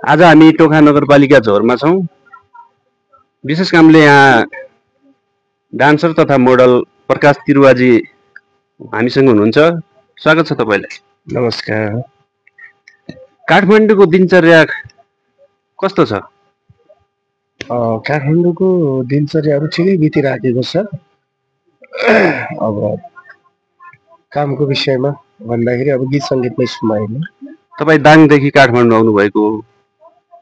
आज हामी टोखा नगरपालिका झोरमा छौँ। विशेष कामले यहाँ डान्सर तथा मोडल प्रकाश तिरुवाजी हामीसँग हुनुहुन्छ। स्वागत छ तपाईलाई। नमस्कार। काठमाडौँको दिनचर्या कस्तो छ? काठमाडौँको दिनचर्याहरू ठिकै बितिराखेको छ। अब कामको विषयमा भन्दाखेरि अब गीत सङ्गीतमै छु म अहिले। तपाईँ दाङदेखि काठमाडौँ आउनुभएको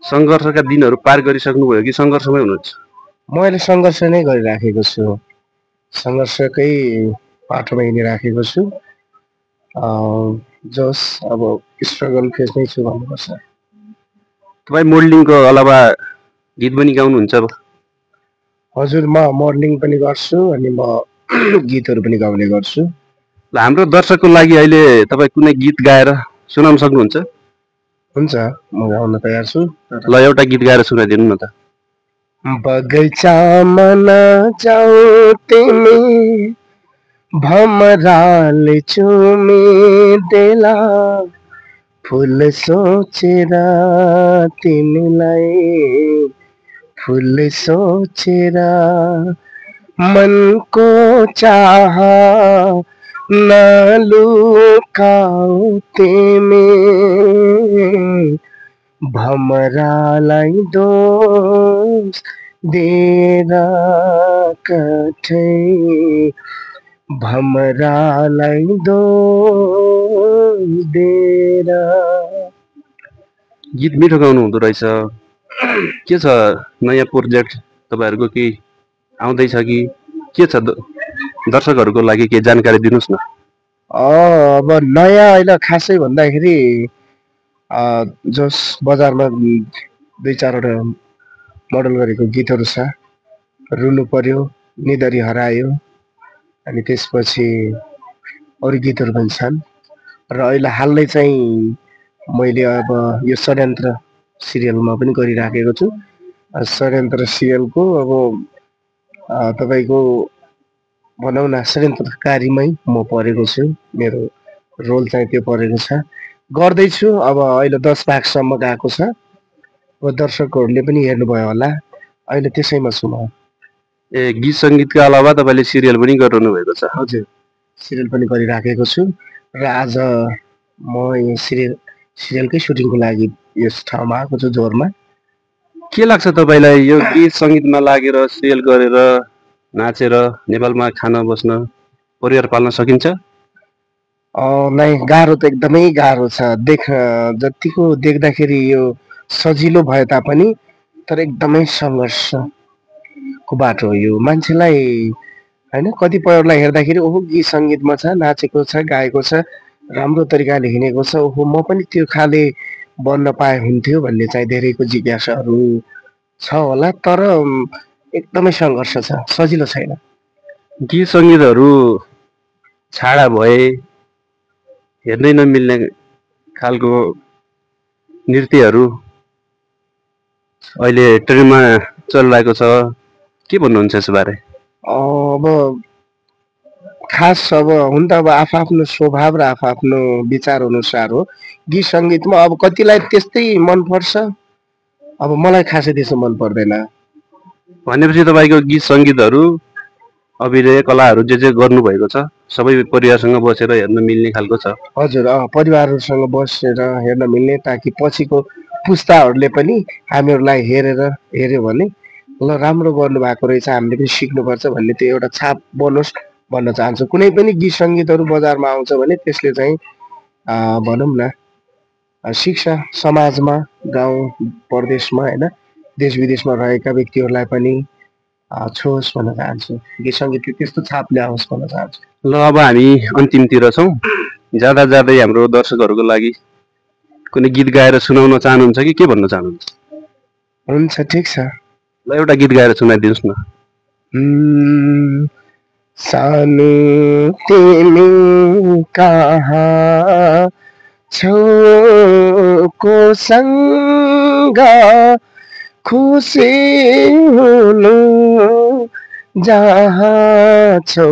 सङ्घर्षका दिनहरू पार गरिसक्नुभयो कि सङ्घर्षमै हुनुहुन्छ? म अहिले सङ्घर्ष नै गरिराखेको छु, सङ्घर्षकै बाटोमा हिँडिराखेको छु। जस अब स्ट्रगल फेजमै छु भन्नुपर्छ। तपाईँ मोडलिङको अलावा गीत पनि गाउनुहुन्छ? हजुर, म मोडलिङ पनि गर्छु अनि म गीतहरू पनि गाउने गर्छु। ल, हाम्रो दर्शकको लागि अहिले तपाईँ कुनै गीत गाएर सुनाउन सक्नुहुन्छ? हुन्छ, म गाउन तयार छु। ल, एउटा गीत गाएर सुनाइदिनु न त। बगैँचामा नजाऊ तिमी, भमराले चुमिदेला, फुल सोचेर तिमीलाई, फुल सोचेर मनको चाह नलुकाऊ तिमी, भमरालाई दोष दिएर कठै, भमरालाई दोष दिएर। गीत मिठो गाउनु हुँदो रहेछ। के छ नयाँ प्रोजेक्ट तपाईँहरूको? केही आउँदैछ कि के छ? दर्शकहरूको लागि केही जानकारी दिनुहोस् न। अब नयाँ अहिले खासै भन्दाखेरि जस बजारमा 2-4वटा मोडल गरेको गीतहरू छ। रुनु पर्यो, निदरी हरायो, अनि त्यसपछि अरू गीतहरू पनि छन्। र अहिले हालै चाहिँ मैले अब यो षड्यन्त्र सिरियलमा पनि गरिराखेको छु। षड्यन्त्र सिरियलको अब तपाईँको भनौँ न षड्यन्त्रकारीमै म परेको छु। मेरो रोल चाहिँ त्यो परेको छ। गर्दैछु। अब अहिले 10 भागसम्म गएको छ। अब दर्शकहरूले पनि हेर्नुभयो होला। अहिले त्यसैमा छु म। ए, गीत सङ्गीतका अलावा तपाईँले सिरियल पनि गरिरहनु भएको छ? हजुर, सिरियल पनि गरिराखेको छु। र आज म यो सिरियलकै सुटिङको लागि यस ठाउँमा आएको छु, झोरमा। के लाग्छ तपाईँलाई यो गीत सङ्गीतमा लागेर सिरियल गरेर नाचेर नेपालमा खान बस्न परिवार पाल्न सकिन्छ? नै, गाह्रो त एकदमै गाह्रो छ। जतिको देख्दाखेरि यो सजिलो भए तापनि तर एकदमै सङ्घर्षको बाटो हो यो। मान्छेलाई होइन, कतिपयहरूलाई हेर्दाखेरि ओहो गीत सङ्गीतमा छ, नाचेको छ, गाएको छ, राम्रो तरिकाले हिँडेको छ, ओहो म पनि त्यो खाले बन्न पाए हुन्थ्यो भन्ने चाहिँ धेरैको जिज्ञासाहरू छ होला। तर एकदमै सङ्घर्ष छ, सजिलो छैन। गीत सङ्गीतहरू छाडा भए हेर्नै नमिल्ने खालको नृत्यहरू अहिले ट्रेनमा चलिरहेको छ। के भन्नुहुन्छ यसबारे? अब खास अब हुन त अब आफ्नो स्वभाव र आफ्नो विचार अनुसार हो। गीत सङ्गीतमा अब कतिलाई त्यस्तै मनपर्छ, अब मलाई खासै त्यसो मन पर्दैन। भनेपछि तपाईँको गीत सङ्गीतहरू अभिनय कलाहरू जे गर्नुभएको छ सबै परिवारसँग बसेर हेर्न मिल्ने खालको छ? हजुर, परिवारहरूसँग बसेर हेर्न मिल्ने, ताकि पछिको पुस्ताहरूले पनि हामीहरूलाई हेऱ्यो भने ल राम्रो गर्नुभएको रहेछ, हामीले पनि सिक्नुपर्छ भन्ने त्यो एउटा छाप बनोस् भन्न चाहन्छु। कुनै पनि गीत सङ्गीतहरू बजारमा आउँछ भने त्यसले चाहिँ भनौँ न शिक्षा समाजमा, गाउँ प्रदेशमा होइन, देश विदेशमा रहेका व्यक्तिहरूलाई पनि छोस् भन्न चाहन्छु। गीत सङ्गीतले त्यस्तो छाप ल्याओस् भन्न चाहन्छु। ल, अब हामी अन्तिमतिर छौँ। जाँदा जाँदै हाम्रो दर्शकहरूको लागि कुनै गीत गाएर सुनाउन चाहनुहुन्छ कि के भन्न चाहनुहुन्छ? हुन्छ, ठिक छ। ल, एउटा गीत गाएर सुनाइदिनुहोस् न। सानो तिमी कहाँ छौ, कोसँग खुसी हुनु जहाँ छौ,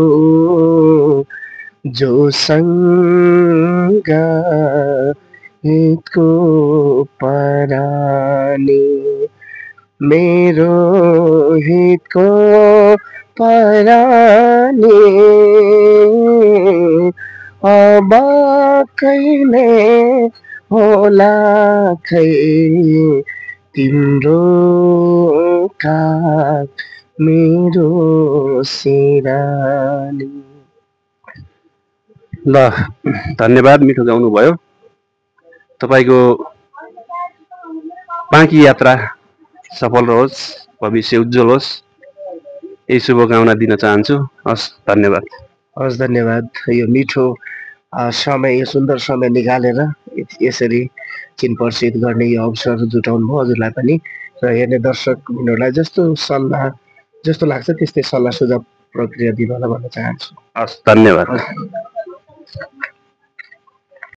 जोसँग हितको पराई नि मेरो हितको परानी अब कहिले होला खै तिम्रो काग मेरो सिरानी। ल धन्यवाद, मिठो गाउनुभयो। तपाईँको बाँकी यात्रा सफल रहोस्, भविष्य उज्जवल होस्, यही शुभकामना दिन चाहन्छु। हस्, धन्यवाद। हस्, धन्यवाद। यो मिठो समय, यो सुन्दर समय निकालेर यसरी चिन परिचित गर्ने यो अवसर जुटाउनु भयो हजुरलाई पनि र हेर्ने दर्शक बिनहरूलाई जस्तो लाग्छ त्यस्तै सल्लाह सुझाव प्रक्रिया दिनु होला भन्न चाहन्छु। हस्, धन्यवाद।